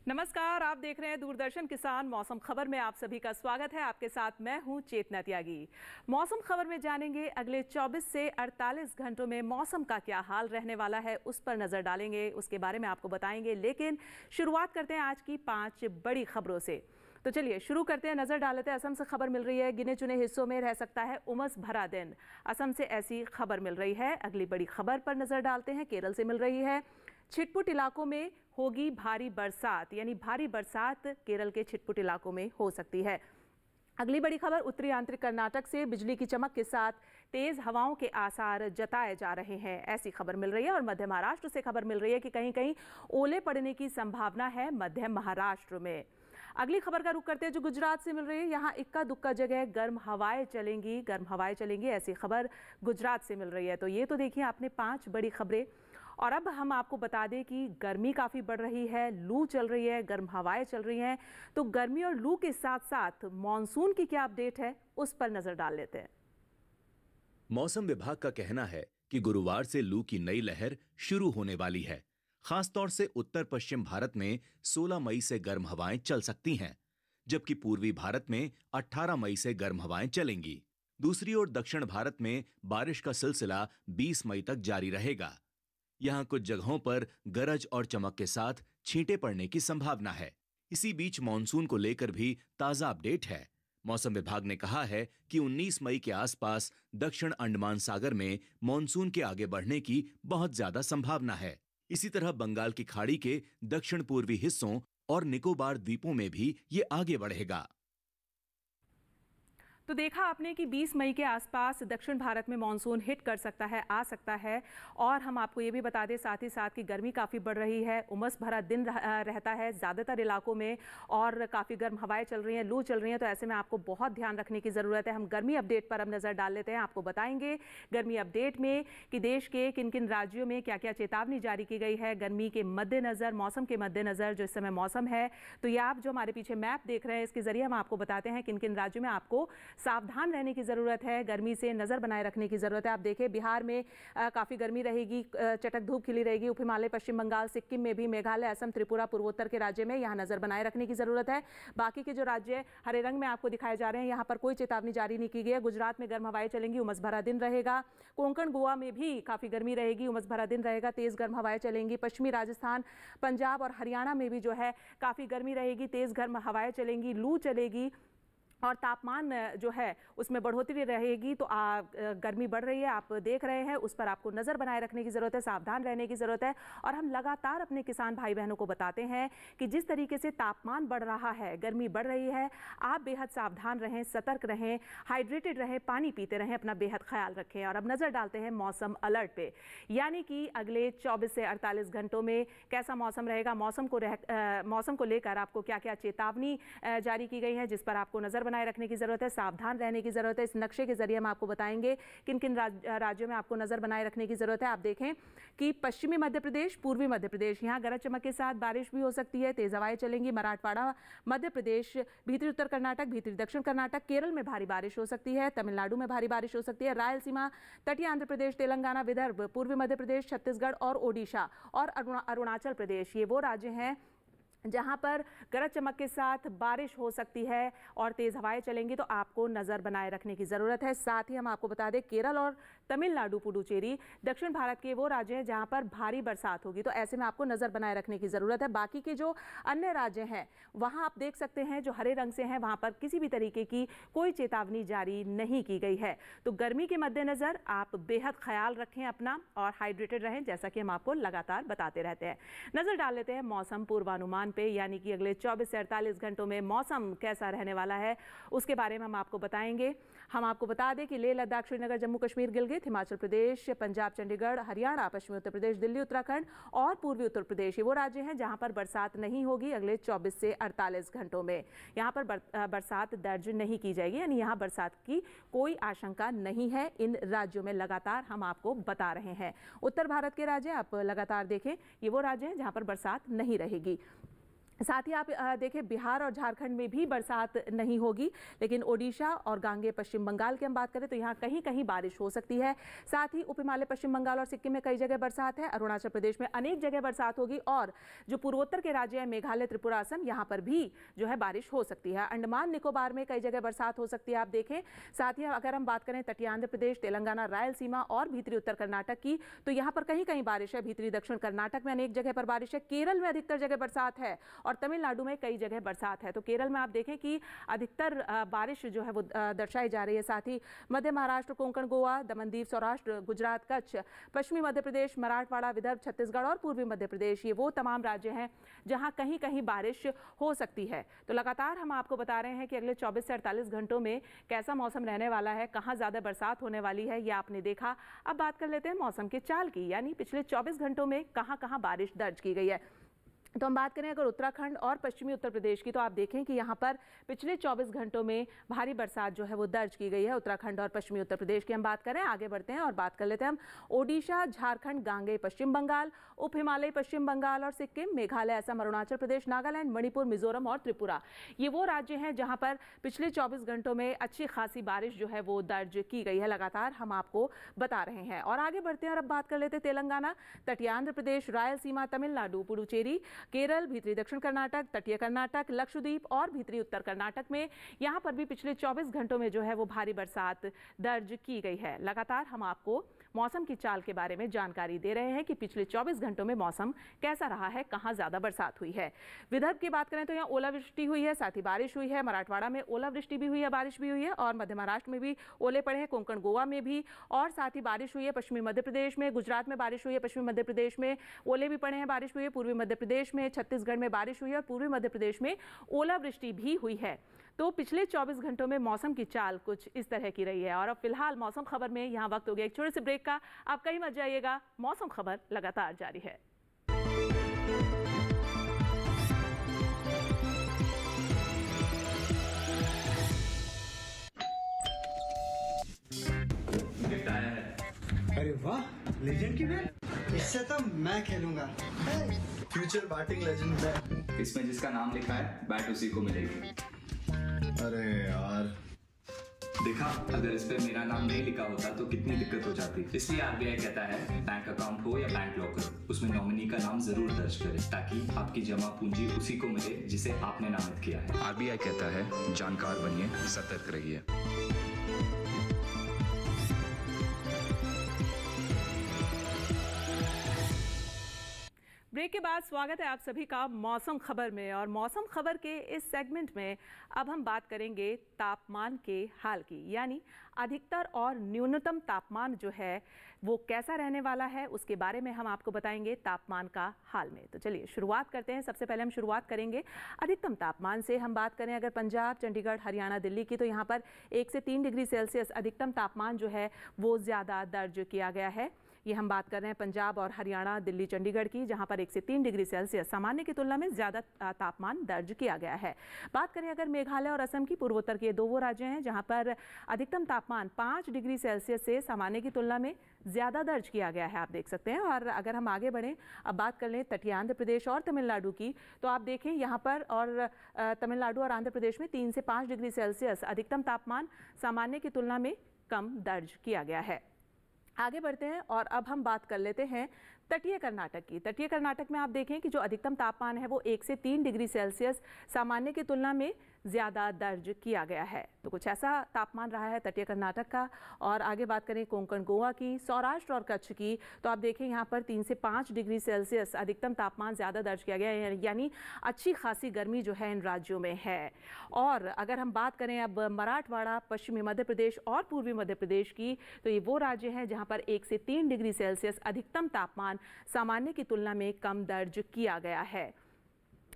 नमस्कार, आप देख रहे हैं दूरदर्शन किसान मौसम खबर में आप सभी का स्वागत है। आपके साथ मैं हूं चेतना त्यागी। मौसम खबर में जानेंगे अगले 24 से 48 घंटों में मौसम का क्या हाल रहने वाला है, उस पर नजर डालेंगे, उसके बारे में आपको बताएंगे। लेकिन शुरुआत करते हैं आज की 5 बड़ी खबरों से। तो चलिए शुरू करते हैं। नजर डालते हैं, असम से खबर मिल रही है, गिने चुने हिस्सों में रह सकता है उमस भरा दिन। असम से ऐसी खबर मिल रही है। अगली बड़ी खबर पर नजर डालते हैं, केरल से मिल रही है। छिटपुट इलाकों में होगी भारी बरसात, यानी भारी बरसात केरल के छिटपुट इलाकों में हो सकती है। अगली बड़ी खबर उत्तरी आंतरिक कर्नाटक से बिजली की चमक के साथ तेज हवाओं के आसार जताए जा रहे हैं, ऐसी खबर मिल रही है। और मध्य महाराष्ट्र से खबर मिल रही है कि कहीं कहीं ओले पड़ने की संभावना है मध्य महाराष्ट्र में। अगली खबर का रुख करते हैं जो गुजरात से मिल रही है। यहाँ इक्का दुक्का जगह गर्म हवाएं चलेंगी, ऐसी खबर गुजरात से मिल रही है। तो ये तो देखिए आपने 5 बड़ी खबरें। और अब हम आपको बता दें कि गर्मी काफ़ी बढ़ रही है, लू चल रही है, गर्म हवाएं चल रही हैं। तो गर्मी और लू के साथ साथ मॉनसून की क्या अपडेट है, उस पर नजर डाल लेते हैं। मौसम विभाग का कहना है कि गुरुवार से लू की नई लहर शुरू होने वाली है। खासतौर से उत्तर पश्चिम भारत में 16 मई से गर्म हवाएं चल सकती हैं, जबकि पूर्वी भारत में 18 मई से गर्म हवाएं चलेंगी। दूसरी ओर दक्षिण भारत में बारिश का सिलसिला 20 मई तक जारी रहेगा। यहाँ कुछ जगहों पर गरज और चमक के साथ छींटे पड़ने की संभावना है। इसी बीच मॉनसून को लेकर भी ताजा अपडेट है। मौसम विभाग ने कहा है कि 19 मई के आसपास दक्षिण अंडमान सागर में मॉनसून के आगे बढ़ने की बहुत ज्यादा संभावना है। इसी तरह बंगाल की खाड़ी के दक्षिण पूर्वी हिस्सों और निकोबार द्वीपों में भी ये आगे बढ़ेगा। तो देखा आपने कि 20 मई के आसपास दक्षिण भारत में मानसून हिट कर सकता है, आ सकता है। और हम आपको ये भी बता दें साथ ही साथ कि गर्मी काफ़ी बढ़ रही है, उमस भरा दिन रहता है ज़्यादातर इलाकों में, और काफ़ी गर्म हवाएं चल रही हैं, लू चल रही हैं। तो ऐसे में आपको बहुत ध्यान रखने की ज़रूरत है। हम गर्मी अपडेट पर अब नज़र डाल लेते हैं। आपको बताएंगे गर्मी अपडेट में कि देश के किन किन राज्यों में क्या क्या चेतावनी जारी की गई है गर्मी के मद्देनज़र, मौसम के मद्देनज़र जो इस समय मौसम है। तो ये आप जो हमारे पीछे मैप देख रहे हैं, इसके ज़रिए हम आपको बताते हैं किन किन राज्यों में आपको सावधान रहने की ज़रूरत है, गर्मी से नज़र बनाए रखने की ज़रूरत है। आप देखें बिहार में काफ़ी गर्मी रहेगी, चटक धूप खिली रहेगी। उप हिमालय, पश्चिम बंगाल, सिक्किम में भी, मेघालय, असम, त्रिपुरा, पूर्वोत्तर के राज्य में यहाँ नज़र बनाए रखने की ज़रूरत है। बाकी के जो राज्य हरे रंग में आपको दिखाए जा रहे हैं, यहाँ पर कोई चेतावनी जारी नहीं की गई है। गुजरात में गर्म हवाएं चलेंगी, उमस भरा दिन रहेगा। कोंकण, गोवा में भी काफ़ी गर्मी रहेगी, उमस भरा दिन रहेगा, तेज़ गर्म हवाएं चलेंगी। पश्चिमी राजस्थान, पंजाब और हरियाणा में भी जो है काफ़ी गर्मी रहेगी, तेज़ गर्म हवाएं चलेंगी, लू चलेगी और तापमान जो है उसमें बढ़ोतरी रहेगी। तो गर्मी बढ़ रही है, आप देख रहे हैं, उस पर आपको नज़र बनाए रखने की ज़रूरत है, सावधान रहने की ज़रूरत है। और हम लगातार अपने किसान भाई बहनों को बताते हैं कि जिस तरीके से तापमान बढ़ रहा है, गर्मी बढ़ रही है, आप बेहद सावधान रहें, सतर्क रहें, हाइड्रेटेड रहें, पानी पीते रहें, अपना बेहद ख्याल रखें। और अब नज़र डालते हैं मौसम अलर्ट पे, यानी कि अगले 24 से 48 घंटों में कैसा मौसम रहेगा, मौसम को लेकर आपको क्या क्या चेतावनी जारी की गई है, जिस पर आपको नज़र बनाए रखने की जरूरत है, सावधान रहने की जरूरत है। इस नक्शे के जरिए हम आपको बताएंगे किन किन राज्यों में आपको नजर बनाए रखने की जरूरत है। आप देखें कि पश्चिमी मध्य प्रदेश, पूर्वी मध्य प्रदेश, यहाँ गरज चमक के साथ बारिश भी हो सकती है, तेज हवाएं चलेंगी। मराठवाड़ा, मध्य प्रदेश, भीतरी उत्तर कर्नाटक, भीतरी दक्षिण कर्नाटक, केरल में भारी बारिश हो सकती है, तमिलनाडु में भारी बारिश हो सकती है, रायलसीमा, तटीय आंध्र प्रदेश, तेलंगाना, विदर्भ, पूर्वी मध्य प्रदेश, छत्तीसगढ़ और ओडिशा और अरुणाचल प्रदेश, ये वो राज्य हैं जहां पर गरज चमक के साथ बारिश हो सकती है और तेज हवाएं चलेंगी। तो आपको नजर बनाए रखने की जरूरत है। साथ ही हम आपको बता दें केरल और तमिलनाडु, पुडुचेरी दक्षिण भारत के वो राज्य हैं जहां पर भारी बरसात होगी। तो ऐसे में आपको नजर बनाए रखने की जरूरत है। बाकी के जो अन्य राज्य हैं वहां आप देख सकते हैं जो हरे रंग से हैं, वहां पर किसी भी तरीके की कोई चेतावनी जारी नहीं की गई है। तो गर्मी के मद्देनजर आप बेहद ख्याल रखें अपना और हाइड्रेटेड रहें, जैसा कि हम आपको लगातार बताते रहते हैं। नजर डाल लेते हैं मौसम पूर्वानुमान पे, यानी कि अगले 24 से 48 घंटों में मौसम कैसा रहने वाला है, उसके बारे में हम आपको बताएंगे। हम आपको बता दें कि लेह लद्दाख, श्रीनगर, जम्मू कश्मीर, गिलगित, हिमाचल प्रदेश, पंजाब, चंडीगढ़, हरियाणा, पश्चिमी उत्तर प्रदेश, दिल्ली, उत्तराखंड और पूर्वी उत्तर प्रदेश, ये वो राज्य हैं जहां पर बरसात नहीं होगी अगले 24 से 48 घंटों में। यहां पर बरसात दर्ज नहीं की जाएगी, यानी यहां बरसात की कोई आशंका नहीं है। इन राज्यों में लगातार हम आपको बता रहे हैं। उत्तर भारत के राज्य आप लगातार देखें, ये वो राज्य हैं जहां पर बरसात नहीं रहेगी। साथ ही आप देखें बिहार और झारखंड में भी बरसात नहीं होगी, लेकिन ओडिशा और गांगे पश्चिम बंगाल की हम बात करें तो यहाँ कहीं कहीं बारिश हो सकती है। साथ ही उप हिमालय पश्चिम बंगाल और सिक्किम में कई जगह बरसात है। अरुणाचल प्रदेश में अनेक जगह बरसात होगी और जो पूर्वोत्तर के राज्य हैं मेघालय, त्रिपुरा, असम, यहाँ पर भी जो है बारिश हो सकती है। अंडमान निकोबार में कई जगह बरसात हो सकती है, आप देखें। साथ ही अगर हम बात करें तटीय आंध्र प्रदेश, तेलंगाना, रायलसीमा और भीतरी उत्तर कर्नाटक की, तो यहाँ पर कहीं कहीं बारिश है। भीतरी दक्षिण कर्नाटक में अनेक जगह पर बारिश है। केरल में अधिकतर जगह बरसात है और तमिलनाडु में कई जगह बरसात है। तो केरल में आप देखें कि अधिकतर बारिश जो है वो दर्शाई जा रही है। साथ ही मध्य महाराष्ट्र, कोंकण, गोवा, दमन दीव, सौराष्ट्र, गुजरात, कच्छ, पश्चिमी मध्य प्रदेश, मराठवाड़ा, विदर्भ, छत्तीसगढ़ और पूर्वी मध्य प्रदेश, ये वो तमाम राज्य हैं जहां कहीं कहीं बारिश हो सकती है। तो लगातार हम आपको बता रहे हैं कि अगले 24 से 48 घंटों में कैसा मौसम रहने वाला है, कहां ज्यादा बरसात होने वाली है, ये आपने देखा। अब बात कर लेते हैं मौसम के चाल की, यानी पिछले 24 घंटों में कहां कहां बारिश दर्ज की गई है। तो हम बात करें अगर उत्तराखंड और पश्चिमी उत्तर प्रदेश की, तो आप देखें कि यहाँ पर पिछले 24 घंटों में भारी बरसात जो है वो दर्ज की गई है। उत्तराखंड और पश्चिमी उत्तर प्रदेश की हम बात करें, आगे बढ़ते हैं और बात कर लेते हैं हम ओडिशा, झारखंड, गांगे पश्चिम बंगाल, उप हिमालय पश्चिम बंगाल और सिक्किम, मेघालय, असम, अरुणाचल प्रदेश, नागालैंड, मणिपुर, मिजोरम और त्रिपुरा, ये वो राज्य हैं जहाँ पर पिछले 24 घंटों में अच्छी खासी बारिश जो है वो दर्ज की गई है। लगातार हम आपको बता रहे हैं और आगे बढ़ते हैं और अब बात कर लेते हैं तेलंगाना, तटीय आंध्र प्रदेश, रायलसीमा, तमिलनाडु, पुडुचेरी, केरल, भीतरी दक्षिण कर्नाटक, तटीय कर्नाटक, लक्षद्वीप और भीतरी उत्तर कर्नाटक में, यहां पर भी पिछले 24 घंटों में जो है वो भारी बरसात दर्ज की गई है। लगातार हम आपको मौसम की चाल के बारे में जानकारी दे रहे हैं कि पिछले 24 घंटों में मौसम कैसा रहा है, कहां ज्यादा बरसात हुई है। विदर्भ की बात करें तो यहाँ ओलावृष्टि हुई है, साथ ही बारिश हुई है। मराठवाड़ा में ओलावृष्टि भी हुई है, बारिश भी हुई है और मध्य महाराष्ट्र में भी ओले पड़े हैं, कोंकण, गोवा में भी, और साथ ही बारिश हुई है पश्चिमी मध्य प्रदेश में, गुजरात में बारिश हुई है, पश्चिमी मध्य प्रदेश में ओले भी पड़े हैं, बारिश हुई है, पूर्वी मध्य प्रदेश में, छत्तीसगढ़ में बारिश हुई है और पूर्वी मध्य प्रदेश में ओलावृष्टि भी हुई है। तो पिछले 24 घंटों में मौसम की चाल कुछ इस तरह की रही है। और अब फिलहाल मौसम खबर में यहाँ वक्त हो गया एक छोटे से ब्रेक का। आप कहीं मत जाइएगा, मौसम खबर लगातार जारी है। अरे वाह, लेजेंड की बैट, इससे तो मैं खेलूंगा। फ्यूचर बैटिंग लेजेंड है। इसमें जिसका नाम लिखा है बैट उसी को मिलेगी। अरे यार, देखा, अगर इस पे मेरा नाम नहीं लिखा होता तो कितनी दिक्कत हो जाती। इसलिए आरबीआई कहता है बैंक अकाउंट हो या बैंक लॉकर, उसमें नॉमिनी का नाम जरूर दर्ज करें ताकि आपकी जमा पूंजी उसी को मिले जिसे आपने नामित किया है। आरबीआई कहता है जानकार बनिए, सतर्क रहिए। ब्रेक के बाद स्वागत है आप सभी का मौसम खबर में। और मौसम खबर के इस सेगमेंट में अब हम बात करेंगे तापमान के हाल की, यानी अधिकतर और न्यूनतम तापमान जो है वो कैसा रहने वाला है, उसके बारे में हम आपको बताएंगे तापमान का हाल में। तो चलिए शुरुआत करते हैं। सबसे पहले हम शुरुआत करेंगे अधिकतम तापमान से। हम बात करें अगर पंजाब, चंडीगढ़, हरियाणा, दिल्ली की, तो यहाँ पर 1 से 3 डिग्री सेल्सियस अधिकतम तापमान जो है वो ज़्यादा दर्ज किया गया है। ये हम बात कर रहे हैं पंजाब और हरियाणा, दिल्ली, चंडीगढ़ की, जहां पर 1 से 3 डिग्री सेल्सियस सामान्य की तुलना में ज़्यादा तापमान दर्ज किया गया है। बात करें अगर मेघालय और असम की, पूर्वोत्तर के 2 वो राज्य हैं जहां पर अधिकतम तापमान 5 डिग्री सेल्सियस से सामान्य की तुलना में ज़्यादा दर्ज किया गया है, आप देख सकते हैं। और अगर हम आगे बढ़ें, अब बात कर लें तटीय आंध्र प्रदेश और तमिलनाडु की, तो आप देखें यहाँ पर और तमिलनाडु और आंध्र प्रदेश में 3 से 5 डिग्री सेल्सियस अधिकतम तापमान सामान्य की तुलना में कम दर्ज किया गया है। आगे बढ़ते हैं और अब हम बात कर लेते हैं तटीय कर्नाटक की। तटीय कर्नाटक में आप देखें कि जो अधिकतम तापमान है वो 1 से 3 डिग्री सेल्सियस सामान्य की तुलना में ज़्यादा दर्ज किया गया है। तो कुछ ऐसा तापमान रहा है तटीय कर्नाटक का। और आगे बात करें कोंकण, गोवा की, सौराष्ट्र और कच्छ की, तो आप देखें यहाँ पर 3 से 5 डिग्री सेल्सियस अधिकतम तापमान ज़्यादा दर्ज किया गया है, यानी अच्छी खासी गर्मी जो है इन राज्यों में है। और अगर हम बात करें अब मराठवाड़ा, पश्चिमी मध्य प्रदेश और पूर्वी मध्य प्रदेश की, तो ये वो राज्य हैं जहाँ पर 1 से 3 डिग्री सेल्सियस अधिकतम तापमान सामान्य की तुलना में कम दर्ज किया गया है।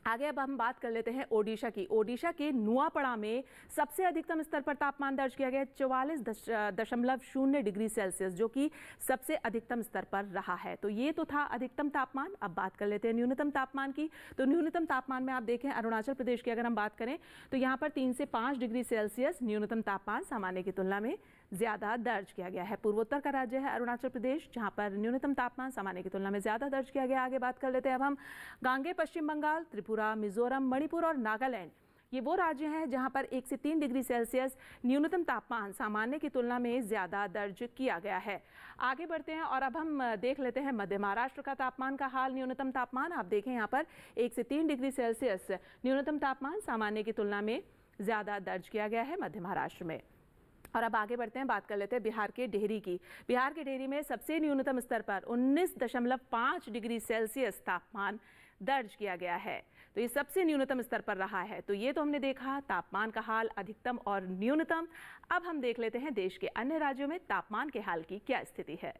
आगे अब हम बात कर लेते हैं ओडिशा की। ओडिशा के नुआपड़ा में सबसे अधिकतम स्तर पर तापमान दर्ज किया गया 44.0 डिग्री सेल्सियस, जो कि सबसे अधिकतम स्तर पर रहा है। तो ये तो था अधिकतम तापमान। अब बात कर लेते हैं न्यूनतम तापमान की। तो न्यूनतम तापमान में आप देखें अरुणाचल प्रदेश की अगर हम बात करें तो यहाँ पर 3 से 5 डिग्री सेल्सियस न्यूनतम तापमान सामान्य की तुलना में ज़्यादा दर्ज किया गया है। पूर्वोत्तर का राज्य है अरुणाचल प्रदेश, जहां पर न्यूनतम तापमान सामान्य की तुलना में ज़्यादा दर्ज किया गया। आगे बात कर लेते हैं अब हम गांगे, पश्चिम बंगाल, त्रिपुरा, मिजोरम, मणिपुर और नागालैंड, ये वो राज्य हैं जहां पर 1 से 3 डिग्री सेल्सियस न्यूनतम तापमान सामान्य की तुलना में ज़्यादा दर्ज किया गया है। आगे बढ़ते हैं और अब हम देख लेते हैं मध्य महाराष्ट्र का तापमान का हाल। न्यूनतम तापमान आप देखें यहाँ पर 1 से 3 डिग्री सेल्सियस न्यूनतम तापमान सामान्य की तुलना में ज़्यादा दर्ज किया गया है मध्य महाराष्ट्र में। और अब आगे बढ़ते हैं, बात कर लेते हैं बिहार के डेहरी की। बिहार के डेहरी में सबसे न्यूनतम स्तर पर 19.5 डिग्री सेल्सियस तापमान दर्ज किया गया है। तो ये सबसे न्यूनतम स्तर पर रहा है। तो ये तो हमने देखा तापमान का हाल, अधिकतम और न्यूनतम। अब हम देख लेते हैं देश के अन्य राज्यों में तापमान के हाल की क्या स्थिति है।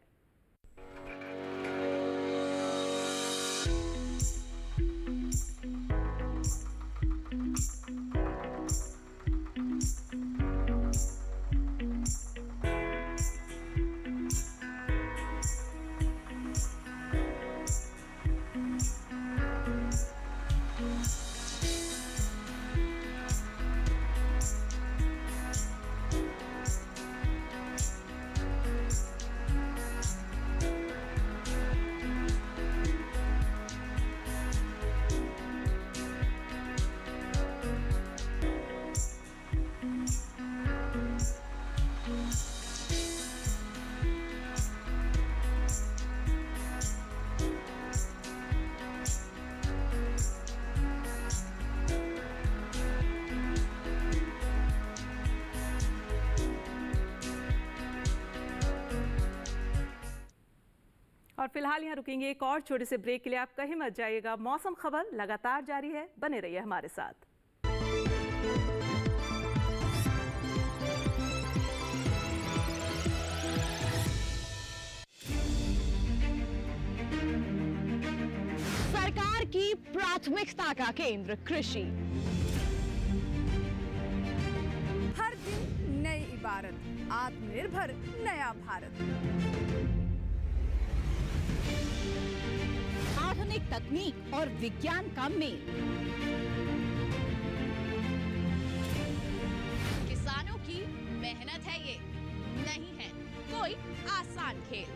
और फिलहाल यहाँ रुकेंगे एक और छोटे से ब्रेक के लिए। आप कहीं मत जाइएगा, मौसम खबर लगातार जारी है, बने रहिए हमारे साथ। सरकार की प्राथमिकता का केंद्र कृषि। हर दिन नई इबारत, आत्मनिर्भर नया भारत। आधुनिक तकनीक और विज्ञान का मेल। किसानों की मेहनत है ये, नहीं है कोई आसान खेल।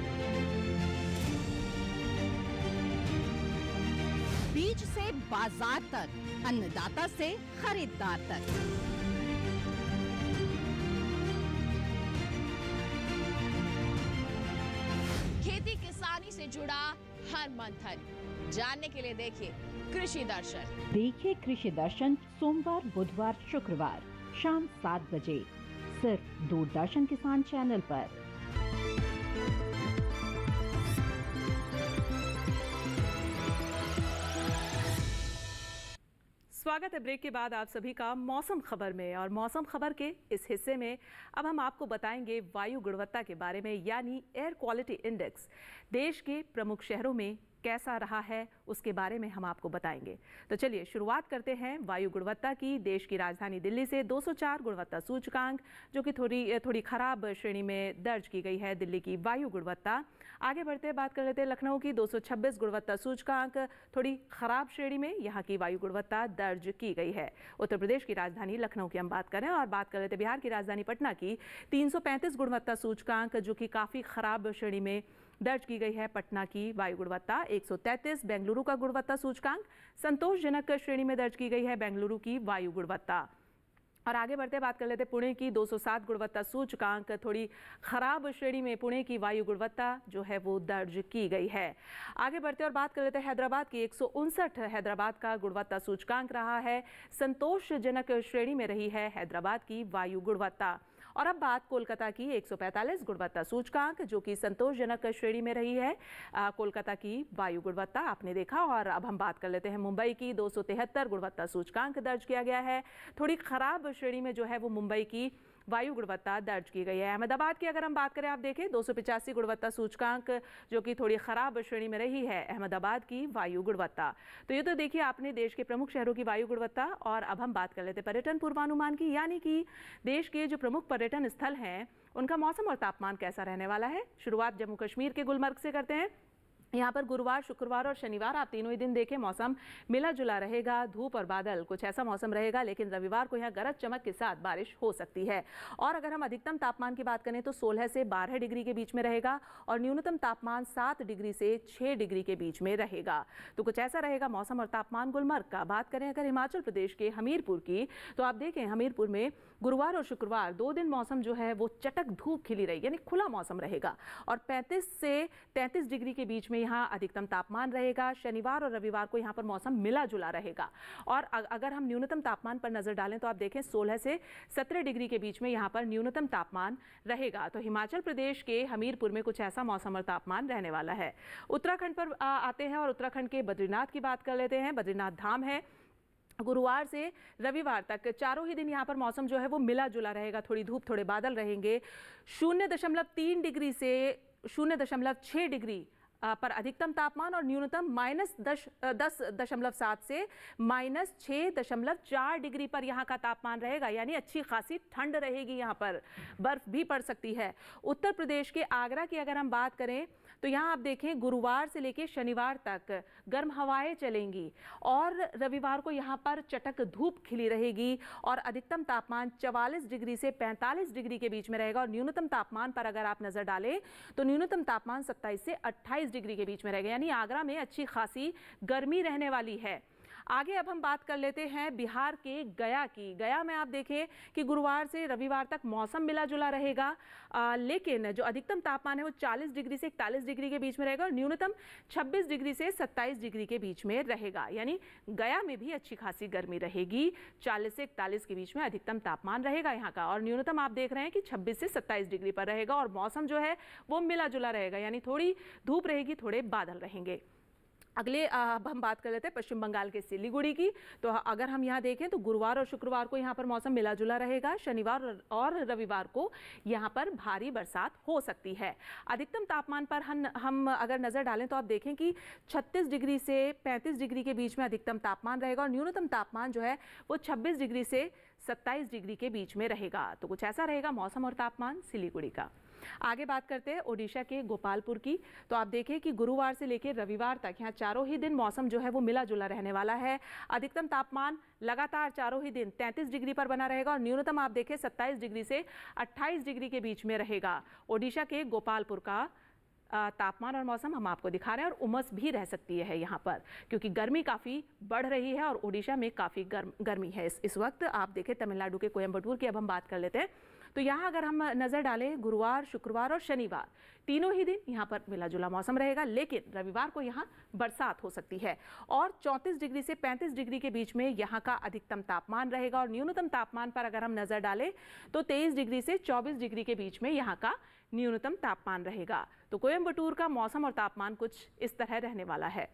बीज से बाजार तक, अन्नदाता से खरीदार तक। खेती किसानी से जुड़ा हर मंथन जानने के लिए देखिए कृषि दर्शन। देखिए कृषि दर्शन सोमवार, बुधवार, शुक्रवार शाम 7 बजे सिर्फ दूरदर्शन किसान चैनल पर। स्वागत है ब्रेक के बाद आप सभी का मौसम खबर में। और मौसम खबर के इस हिस्से में अब हम आपको बताएंगे वायु गुणवत्ता के बारे में, यानी एयर क्वालिटी इंडेक्स देश के प्रमुख शहरों में कैसा रहा है उसके बारे में हम आपको बताएंगे। तो चलिए शुरुआत करते हैं वायु गुणवत्ता की। देश की राजधानी दिल्ली से 204 गुणवत्ता सूचकांक, जो कि थोड़ी खराब श्रेणी में दर्ज की गई है दिल्ली की वायु गुणवत्ता। आगे बढ़ते बात कर लेते हैं लखनऊ की। 226 गुणवत्ता सूचकांक, थोड़ी खराब श्रेणी में यहाँ की वायु गुणवत्ता दर्ज की गई है। उत्तर प्रदेश की राजधानी लखनऊ की हम बात करें और बात कर लेते हैं बिहार की राजधानी पटना की। 335 गुणवत्ता सूचकांक, जो कि काफ़ी खराब श्रेणी में दर्ज की गई है पटना की वायु गुणवत्ता। 133 बेंगलुरु का गुणवत्ता सूचकांक, संतोषजनक श्रेणी में दर्ज की गई है बेंगलुरु की वायु गुणवत्ता। और आगे बढ़ते बात कर लेते हैं पुणे की। 207 गुणवत्ता सूचकांक, थोड़ी खराब श्रेणी में पुणे की वायु गुणवत्ता जो है वो दर्ज की गई है। आगे बढ़ते और बात कर लेते हैं हैदराबाद की। 159 हैदराबाद का गुणवत्ता सूचकांक रहा है, संतोषजनक श्रेणी में रही है हैदराबाद की वायु गुणवत्ता। और अब बात कोलकाता की। 145 गुणवत्ता सूचकांक, जो कि संतोषजनक श्रेणी में रही है कोलकाता की वायु गुणवत्ता, आपने देखा। और अब हम बात कर लेते हैं मुंबई की। 273 गुणवत्ता सूचकांक दर्ज किया गया है। थोड़ी खराब श्रेणी में जो है वो मुंबई की वायु गुणवत्ता दर्ज की गई है। अहमदाबाद की अगर हम बात करें, आप देखें 285 गुणवत्ता सूचकांक, जो कि थोड़ी खराब श्रेणी में रही है अहमदाबाद की वायु गुणवत्ता। तो ये तो देखिए आपने देश के प्रमुख शहरों की वायु गुणवत्ता। और अब हम बात कर लेते हैं पर्यटन पूर्वानुमान की, यानी कि देश के जो प्रमुख पर्यटन स्थल हैं उनका मौसम और तापमान कैसा रहने वाला है। शुरुआत जम्मू कश्मीर के गुलमर्ग से करते हैं। यहाँ पर गुरुवार, शुक्रवार और शनिवार आप तीनों ही दिन देखें मौसम मिला जुला रहेगा, धूप और बादल कुछ ऐसा मौसम रहेगा, लेकिन रविवार को यहाँ गरज चमक के साथ बारिश हो सकती है। और अगर हम अधिकतम तापमान की बात करें तो 16 से 12 डिग्री के बीच में रहेगा और न्यूनतम तापमान 7 डिग्री से 6 डिग्री के बीच में रहेगा। तो कुछ ऐसा रहेगा मौसम और तापमान। गुलमर्ग का बात करें अगर हिमाचल प्रदेश के हमीरपुर की, तो आप देखें हमीरपुर में गुरुवार और शुक्रवार 2 दिन मौसम जो है वो चटक धूप खिली रहेगी, यानी खुला मौसम रहेगा और 35 से 33 डिग्री के बीच में यहाँ अधिकतम तापमान रहेगा। शनिवार और रविवार को यहाँ पर मौसम मिला जुला रहेगा। और अगर हम न्यूनतम तापमान पर नजर डालें तो आप देखें 16 से 17 डिग्री के बीच में यहाँ पर न्यूनतम तापमान रहेगा। तो हिमाचल प्रदेश के हमीरपुर में कुछ ऐसा मौसम और तापमान रहने वाला है। उत्तराखंड पर आते हैं और उत्तराखंड के बद्रीनाथ की बात कर लेते हैं। बद्रीनाथ धाम है, गुरुवार से रविवार तक चारों ही दिन यहाँ पर मौसम जो है वो मिला जुला रहेगा, थोड़ी धूप थोड़े बादल रहेंगे। 0.3 डिग्री से 0.6 डिग्री पर अधिकतम तापमान और न्यूनतम -10.7 से -6.4 डिग्री पर यहाँ का तापमान रहेगा, यानी अच्छी खासी ठंड रहेगी। यहाँ पर बर्फ भी पड़ सकती है। उत्तर प्रदेश के आगरा की अगर हम बात करें तो यहाँ आप देखें गुरुवार से लेकर शनिवार तक गर्म हवाएं चलेंगी और रविवार को यहाँ पर चटक धूप खिली रहेगी और अधिकतम तापमान 44 डिग्री से 45 डिग्री के बीच में रहेगा। और न्यूनतम तापमान पर अगर आप नजर डालें तो न्यूनतम तापमान 27 से 28 डिग्री के बीच में रहेगा, यानी आगरा में अच्छी खासी गर्मी रहने वाली है। आगे अब हम बात कर लेते हैं बिहार के गया की। गया में आप देखें कि गुरुवार से रविवार तक मौसम मिला जुला रहेगा, लेकिन जो अधिकतम तापमान है वो 40 डिग्री से 41 डिग्री के बीच में रहेगा और न्यूनतम 26 डिग्री से 27 डिग्री के बीच में रहेगा, यानी गया में भी अच्छी खासी गर्मी रहेगी। 40 से 41 के बीच में अधिकतम तापमान रहेगा यहाँ का और न्यूनतम आप देख रहे हैं कि 26 से 27 डिग्री पर रहेगा और मौसम जो है वो मिला जुला रहेगा, यानी थोड़ी धूप रहेगी, थोड़े बादल रहेंगे। अगले अब हम बात कर लेते हैं पश्चिम बंगाल के सिलीगुड़ी की। तो अगर हम यहाँ देखें तो गुरुवार और शुक्रवार को यहाँ पर मौसम मिला जुला रहेगा। शनिवार और रविवार को यहाँ पर भारी बरसात हो सकती है। अधिकतम तापमान पर हम अगर नज़र डालें तो आप देखें कि 36 डिग्री से 35 डिग्री के बीच में अधिकतम तापमान रहेगा और न्यूनतम तापमान जो है वो 26 डिग्री से 27 डिग्री के बीच में रहेगा। तो कुछ ऐसा रहेगा मौसम और तापमान सिलीगुड़ी का। आगे बात करते हैं ओडिशा के गोपालपुर की। तो आप देखें कि गुरुवार से लेकर रविवार तक यहाँ चारों ही दिन मौसम जो है वो मिला जुला रहने वाला है। अधिकतम तापमान लगातार चारों ही दिन 33 डिग्री पर बना रहेगा और न्यूनतम आप देखें 27 डिग्री से 28 डिग्री के बीच में रहेगा। ओडिशा के गोपालपुर का तापमान और मौसम हम आपको दिखा रहे हैं और उमस भी रह सकती है यहाँ पर, क्योंकि गर्मी काफ़ी बढ़ रही है और ओडिशा में काफ़ी गर्मी है इस वक्त। आप देखें तमिलनाडु के कोयम्बटूर की अब हम बात कर लेते हैं। तो यहाँ अगर हम नज़र डालें गुरुवार, शुक्रवार और शनिवार तीनों ही दिन यहाँ पर मिला जुला मौसम रहेगा, लेकिन रविवार को यहाँ बरसात हो सकती है और 34 डिग्री से 35 डिग्री के बीच में यहाँ का अधिकतम तापमान रहेगा और न्यूनतम तापमान पर अगर हम नज़र डालें तो 23 डिग्री से 24 डिग्री के बीच में यहाँ का न्यूनतम तापमान रहेगा। तो कोयम्बटूर का मौसम और तापमान कुछ इस तरह रहने वाला है।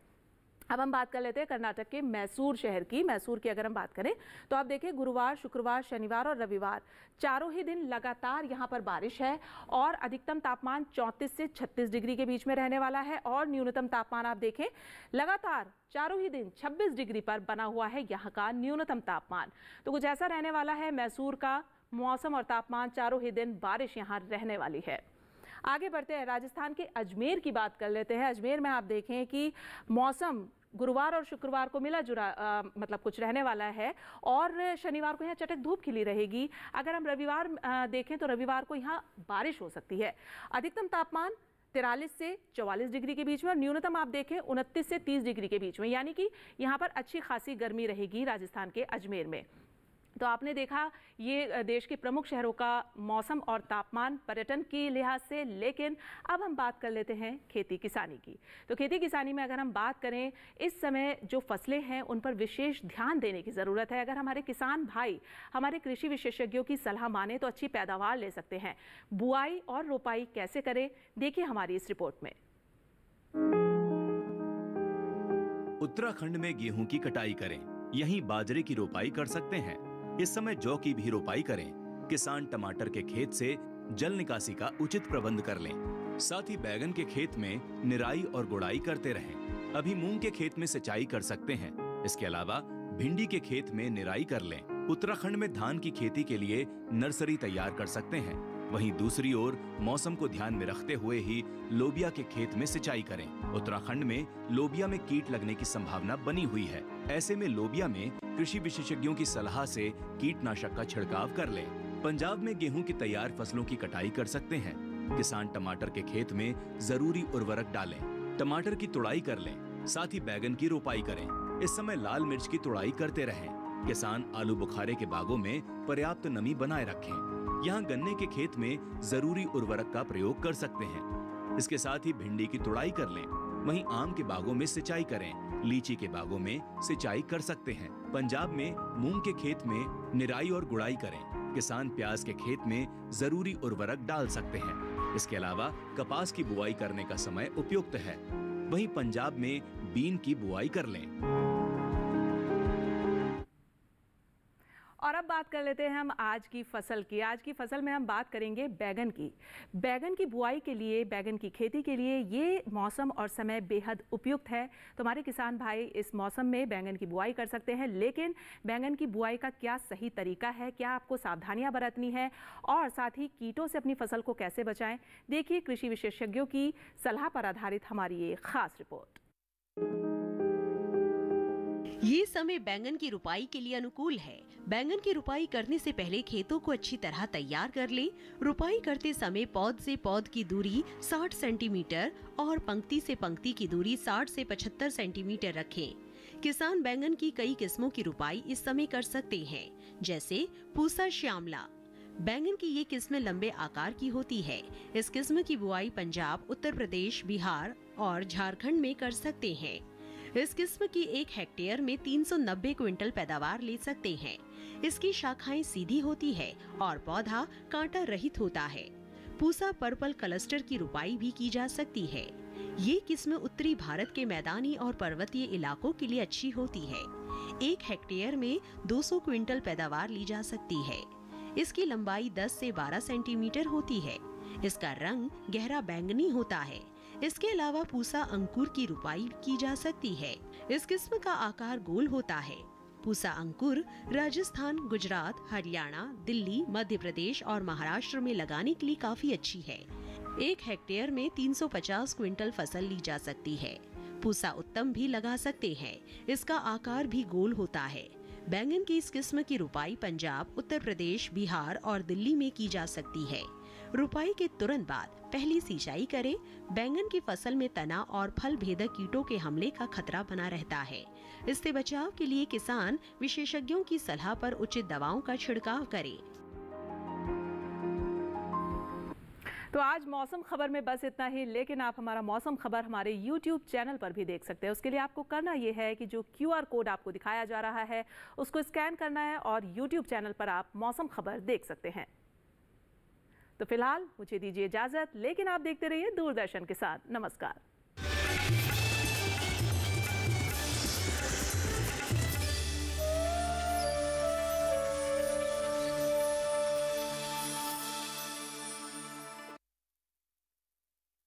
अब हम बात कर लेते हैं कर्नाटक के मैसूर शहर की। मैसूर की अगर हम बात करें तो आप देखिए गुरुवार, शुक्रवार, शनिवार और रविवार चारों ही दिन लगातार यहाँ पर बारिश है और अधिकतम तापमान 34 से 36 डिग्री के बीच में रहने वाला है और न्यूनतम तापमान आप देखें लगातार चारों ही दिन 26 डिग्री पर बना हुआ है यहाँ का न्यूनतम तापमान। तो कुछ ऐसा रहने वाला है मैसूर का मौसम और तापमान। चारों ही दिन बारिश यहाँ रहने वाली है। आगे बढ़ते हैं, राजस्थान के अजमेर की बात कर लेते हैं। अजमेर में आप देखें कि मौसम गुरुवार और शुक्रवार को मिला जुला मतलब कुछ रहने वाला है और शनिवार को यहाँ चटक धूप खिली रहेगी। अगर हम रविवार देखें तो रविवार को यहाँ बारिश हो सकती है। अधिकतम तापमान 43 से 44 डिग्री के बीच में और न्यूनतम आप देखें 29 से 30 डिग्री के बीच में, यानी कि यहाँ पर अच्छी खासी गर्मी रहेगी राजस्थान के अजमेर में। तो आपने देखा ये देश के प्रमुख शहरों का मौसम और तापमान पर्यटन की लिहाज से, लेकिन अब हम बात कर लेते हैं खेती किसानी की। तो खेती किसानी में अगर हम बात करें इस समय जो फसलें हैं उन पर विशेष ध्यान देने की ज़रूरत है। अगर हमारे किसान भाई हमारे कृषि विशेषज्ञों की सलाह माने तो अच्छी पैदावार ले सकते हैं। बुआई और रोपाई कैसे करें, देखिए हमारी इस रिपोर्ट में। उत्तराखंड में गेहूं की कटाई करें, यहीं बाजरे की रोपाई कर सकते हैं। इस समय जौ की भी रोपाई करें। किसान टमाटर के खेत से जल निकासी का उचित प्रबंध कर लें। साथ ही बैगन के खेत में निराई और गुड़ाई करते रहें। अभी मूंग के खेत में सिंचाई कर सकते हैं। इसके अलावा भिंडी के खेत में निराई कर लें। उत्तराखंड में धान की खेती के लिए नर्सरी तैयार कर सकते हैं। वहीं दूसरी ओर मौसम को ध्यान में रखते हुए ही लोबिया के खेत में सिंचाई करें। उत्तराखंड में लोबिया में कीट लगने की संभावना बनी हुई है। ऐसे में लोबिया में कृषि विशेषज्ञों की सलाह से कीटनाशक का छिड़काव कर लें। पंजाब में गेहूं की तैयार फसलों की कटाई कर सकते हैं। किसान टमाटर के खेत में जरूरी उर्वरक डालें, टमाटर की तुड़ाई कर लें, साथ ही बैगन की रोपाई करें। इस समय लाल मिर्च की तुड़ाई करते रहें। किसान आलू बुखारे के बागों में पर्याप्त नमी बनाए रखें। यहाँ गन्ने के खेत में जरूरी उर्वरक का प्रयोग कर सकते हैं। इसके साथ ही भिंडी की तुड़ाई कर लें। वहीं आम के बागों में सिंचाई करें। लीची के बागों में सिंचाई कर सकते हैं। पंजाब में मूंग के खेत में निराई और गुड़ाई करें। किसान प्याज के खेत में जरूरी उर्वरक डाल सकते हैं। इसके अलावा कपास की बुआई करने का समय उपयुक्त है। वहीं पंजाब में बीन की बुआई कर लें। और अब बात कर लेते हैं हम आज की फसल की। आज की फसल में हम बात करेंगे बैगन की। बैगन की बुआई के लिए, बैगन की खेती के लिए ये मौसम और समय बेहद उपयुक्त है। तो हमारे किसान भाई इस मौसम में बैगन की बुआई कर सकते हैं, लेकिन बैगन की बुआई का क्या सही तरीका है, क्या आपको सावधानियां बरतनी है और साथ ही कीटों से अपनी फसल को कैसे बचाएं, देखिए कृषि विशेषज्ञों की सलाह पर आधारित हमारी ये खास रिपोर्ट। ये समय बैंगन की रुपाई के लिए अनुकूल है। बैंगन की रुपाई करने से पहले खेतों को अच्छी तरह तैयार कर लें। रुपाई करते समय पौध से पौध की दूरी 60 सेंटीमीटर और पंक्ति से पंक्ति की दूरी 60 से 75 सेंटीमीटर रखें। किसान बैंगन की कई किस्मों की रुपाई इस समय कर सकते हैं, जैसे पूसा श्यामला। बैंगन की ये किस्में लंबे आकार की होती है। इस किस्म की बुआई पंजाब, उत्तर प्रदेश, बिहार और झारखंड में कर सकते हैं। इस किस्म की 1 हेक्टेयर में 390 क्विंटल पैदावार ले सकते हैं। इसकी शाखाएं सीधी होती है और पौधा कांटा रहित होता है। पूसा पर्पल क्लस्टर की रुपाई भी की जा सकती है। ये किस्म उत्तरी भारत के मैदानी और पर्वतीय इलाकों के लिए अच्छी होती है। 1 हेक्टेयर में 200 क्विंटल पैदावार ली जा सकती है। इसकी लंबाई 10 से 12 सेंटीमीटर होती है। इसका रंग गहरा बैंगनी होता है। इसके अलावा पूसा अंकुर की रुपाई की जा सकती है। इस किस्म का आकार गोल होता है। पूसा अंकुर राजस्थान, गुजरात, हरियाणा, दिल्ली, मध्य प्रदेश और महाराष्ट्र में लगाने के लिए काफी अच्छी है। 1 हेक्टेयर में 350 क्विंटल फसल ली जा सकती है। पूसा उत्तम भी लगा सकते हैं। इसका आकार भी गोल होता है। बैंगन की इस किस्म की रुपाई पंजाब, उत्तर प्रदेश, बिहार और दिल्ली में की जा सकती है। रुपाई के तुरंत बाद पहली सिंचाई करें। बैंगन की फसल में तना और फल भेदक कीटों के हमले का खतरा बना रहता है। इससे बचाव के लिए किसान विशेषज्ञों की सलाह पर उचित दवाओं का छिड़काव करें। तो आज मौसम खबर में बस इतना ही, लेकिन आप हमारा मौसम खबर हमारे YouTube चैनल पर भी देख सकते हैं। उसके लिए आपको करना ये है कि जो QR कोड आपको दिखाया जा रहा है उसको स्कैन करना है और YouTube चैनल पर आप मौसम खबर देख सकते हैं। तो फिलहाल मुझे दीजिए इजाजत, लेकिन आप देखते रहिए दूरदर्शन के साथ। नमस्कार।